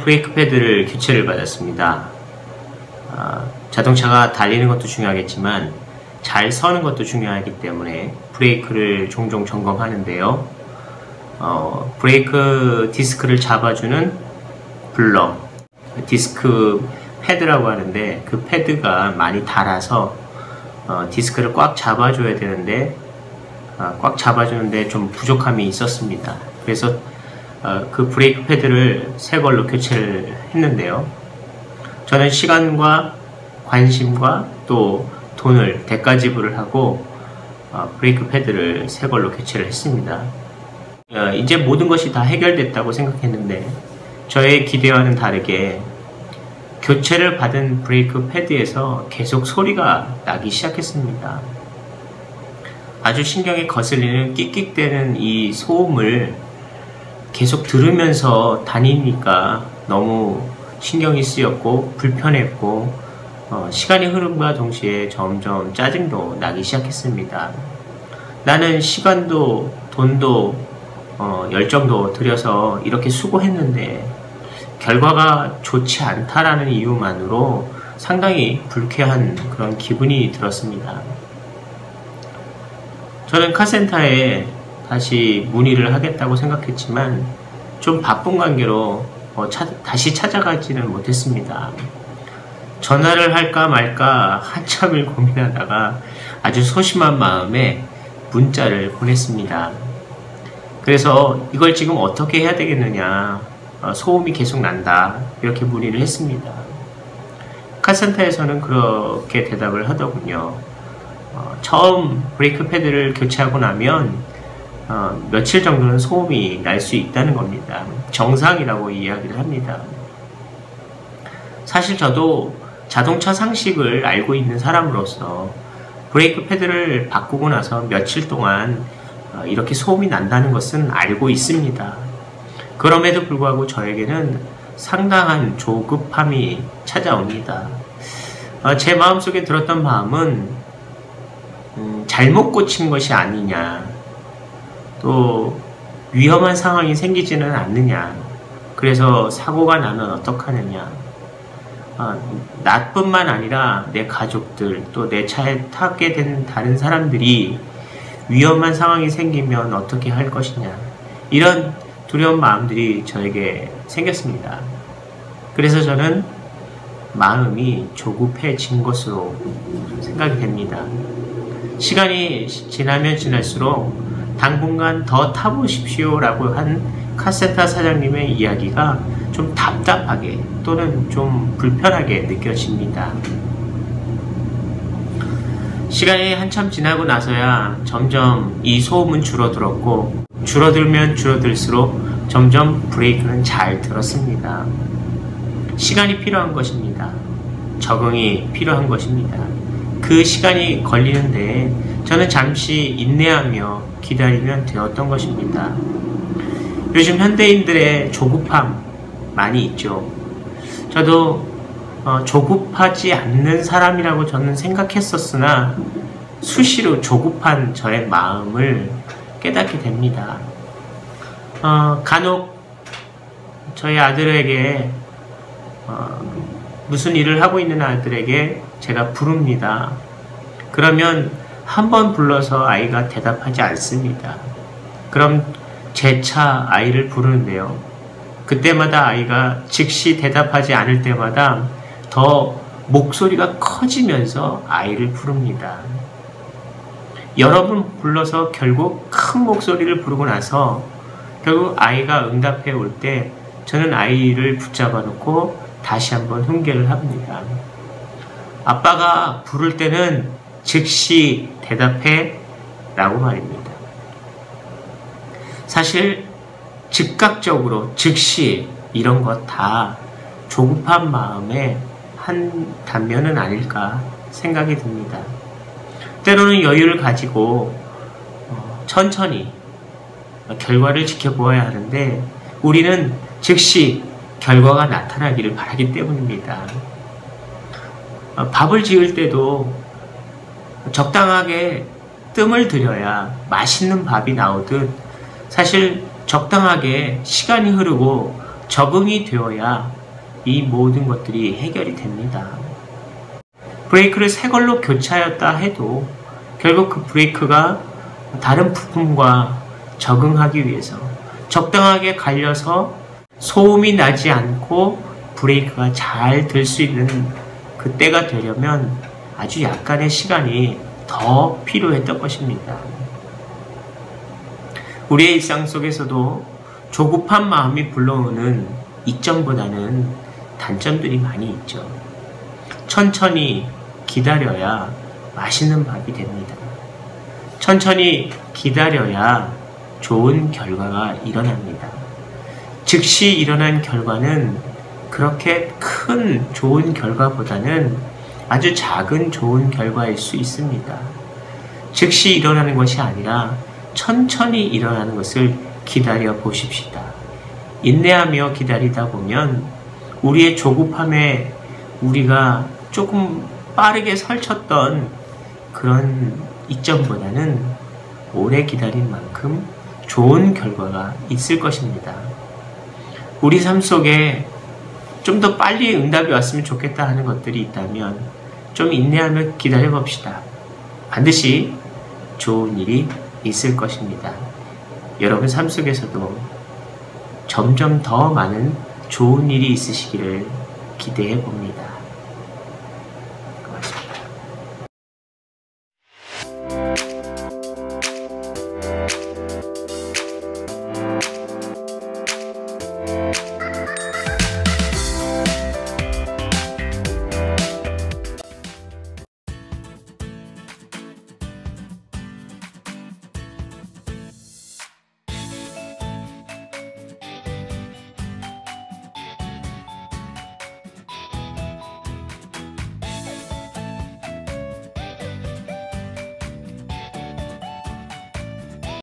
브레이크 패드를 교체를 받았습니다. 자동차가 달리는 것도 중요하겠지만 잘 서는 것도 중요하기 때문에 브레이크를 종종 점검하는데요. 브레이크 디스크를 잡아주는 블럭, 디스크 패드라고 하는데 그 패드가 많이 닳아서 디스크를 꽉 잡아줘야 되는데 꽉 잡아주는데 좀 부족함이 있었습니다. 그래서 그 브레이크 패드를 새 걸로 교체를 했는데요. 저는 시간과 관심과 또 돈을 대가 지불을 하고 브레이크 패드를 새 걸로 교체를 했습니다. 이제 모든 것이 다 해결됐다고 생각했는데 저의 기대와는 다르게 교체를 받은 브레이크 패드에서 계속 소리가 나기 시작했습니다. 아주 신경에 거슬리는 끽끽대는 이 소음을 계속 들으면서 다니니까 너무 신경이 쓰였고 불편했고 시간이 흐름과 동시에 점점 짜증도 나기 시작했습니다. 나는 시간도 돈도 열정도 들여서 이렇게 수고했는데 결과가 좋지 않다라는 이유만으로 상당히 불쾌한 그런 기분이 들었습니다. 저는 카센터에 다시 문의를 하겠다고 생각했지만 좀 바쁜 관계로 다시 찾아가지는 못했습니다. 전화를 할까 말까 한참을 고민하다가 아주 소심한 마음에 문자를 보냈습니다. 그래서 이걸 지금 어떻게 해야 되겠느냐, 소음이 계속 난다, 이렇게 문의를 했습니다. 카센터에서는 그렇게 대답을 하더군요. 처음 브레이크 패드를 교체하고 나면 며칠 정도는 소음이 날 수 있다는 겁니다. 정상이라고 이야기를 합니다. 사실 저도 자동차 상식을 알고 있는 사람으로서 브레이크 패드를 바꾸고 나서 며칠 동안 이렇게 소음이 난다는 것은 알고 있습니다. 그럼에도 불구하고 저에게는 상당한 조급함이 찾아옵니다. 제 마음속에 들었던 마음은 잘못 고친 것이 아니냐, 또 위험한 상황이 생기지는 않느냐, 그래서 사고가 나면 어떡하느냐, 나뿐만 아니라 내 가족들 또 내 차에 타게 된 다른 사람들이 위험한 상황이 생기면 어떻게 할 것이냐, 이런 두려운 마음들이 저에게 생겼습니다. 그래서 저는 마음이 조급해진 것으로 생각이 됩니다. 시간이 지나면 지날수록 당분간 더 타보십시오 라고 한 카센터 사장님의 이야기가 좀 답답하게 또는 좀 불편하게 느껴집니다. 시간이 한참 지나고 나서야 점점 이 소음은 줄어들었고, 줄어들면 줄어들수록 점점 브레이크는 잘 들었습니다. 시간이 필요한 것입니다. 적응이 필요한 것입니다. 그 시간이 걸리는데 저는 잠시 인내하며 기다리면 되었던 것입니다. 요즘 현대인들의 조급함 많이 있죠. 저도 조급하지 않는 사람이라고 저는 생각했었으나 수시로 조급한 저의 마음을 깨닫게 됩니다. 간혹 저희 아들에게 무슨 일을 하고 있는 아들에게 제가 부릅니다. 그러면 한 번 불러서 아이가 대답하지 않습니다. 그럼 재차 아이를 부르는데요. 그때마다 아이가 즉시 대답하지 않을 때마다 더 목소리가 커지면서 아이를 부릅니다. 여러 번 불러서 결국 큰 목소리를 부르고 나서 결국 아이가 응답해 올 때 저는 아이를 붙잡아 놓고 다시 한번 훈계를 합니다. 아빠가 부를 때는 즉시 대답해 라고 말입니다. 사실 즉각적으로 즉시 이런 것 다 조급한 마음의 한 단면은 아닐까 생각이 듭니다. 때로는 여유를 가지고 천천히 결과를 지켜보아야 하는데 우리는 즉시 결과가 나타나기를 바라기 때문입니다. 밥을 지을 때도 적당하게 뜸을 들여야 맛있는 밥이 나오듯 사실 적당하게 시간이 흐르고 적응이 되어야 이 모든 것들이 해결이 됩니다. 브레이크를 새 걸로 교체하였다 해도 결국 그 브레이크가 다른 부품과 적응하기 위해서 적당하게 갈려서 소음이 나지 않고 브레이크가 잘 들 수 있는 그때가 되려면 아주 약간의 시간이 더 필요했던 것입니다. 우리의 일상 속에서도 조급한 마음이 불러오는 이점보다는 단점들이 많이 있죠. 천천히 기다려야 맛있는 밥이 됩니다. 천천히 기다려야 좋은 결과가 일어납니다. 즉시 일어난 결과는 그렇게 큰 좋은 결과보다는 아주 작은 좋은 결과일 수 있습니다. 즉시 일어나는 것이 아니라 천천히 일어나는 것을 기다려 보십시다. 인내하며 기다리다 보면 우리의 조급함에 우리가 조금 빠르게 설쳤던 그런 이점보다는 오래 기다린 만큼 좋은 결과가 있을 것입니다. 우리 삶 속에 좀 더 빨리 응답이 왔으면 좋겠다 하는 것들이 있다면 좀 인내하며 기다려 봅시다. 반드시 좋은 일이 있을 것입니다. 여러분 삶 속에서도 점점 더 많은 좋은 일이 있으시기를 기대해 봅니다.